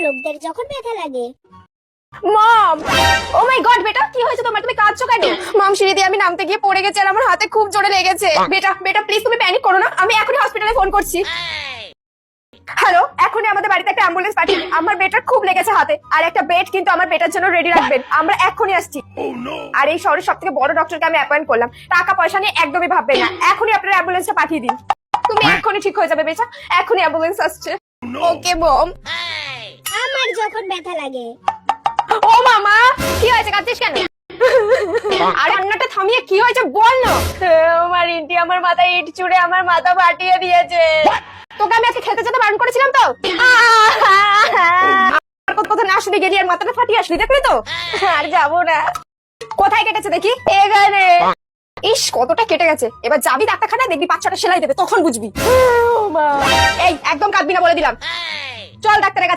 লোকদের যখন ব্যথা লাগে। মম, ও মাই গড বেটা, কি হয়েছে তোমার? তুমি কাঁদছো কেন? মম, সিঁড়ি দিয়ে আমি নামতে গিয়ে পড়ে গেছি আর আমার হাতে খুব জোরে লেগেছে। বেটা বেটা প্লিজ তুমি প্যানিক করো না, আমি এখনই হসপিটালে ফোন করছি। হ্যালো, এখনই আমাদের বাড়িতে একটা অ্যাম্বুলেন্স পাঠিয়ে দিন। আমার বেটার খুব লেগেছে হাতে, আর একটা বেড কিন্তু আমার বেটার জন্য রেডি রাখবেন। আমরা এখনই আসছি। আর এই শহরের সবথেকে বড় ডক্টরকে আমি অ্যাপয়েন্ট করলাম। টাকা পয়সা নিয়ে একদমই ভাববেন না, এখনই আপনার অ্যাম্বুলেন্সটা পাঠিয়ে দিন। তুমি এখনই ঠিক হয়ে যাবে বেটা, এখনই অ্যাম্বুলেন্স আসছে। ওকে মম। আমার যখন ব্যথা লাগে। ও মামা, কি হয়েছে? কাঁদছিস কেন? আর রান্নাটা থামিয়ে কি হয়েছে বল না। আমার ইন্টি আমার মাথায় ইট ছুঁড়ে আমার মাথা ফাটিয়ে দিয়েছে। তোকে আমি আজকে খেলতে যেতে বারণ করেছিলাম তো। কথা না শুনে গেলি আর মাথাটা ফাটিয়ে আসলি, দেখলি তো। আর যাবো না। কোথায় কেটেছে দেখি? এখানে। ইস, কতটা কেটে গেছে। এবার যাবি ডাক্তারখানায়, দেখবি 5-6টা সেলাই দেবে, তখন বুঝবি। এই একদম কাঁদবি না বলে দিলাম। চল ডাক্তারের কাছে।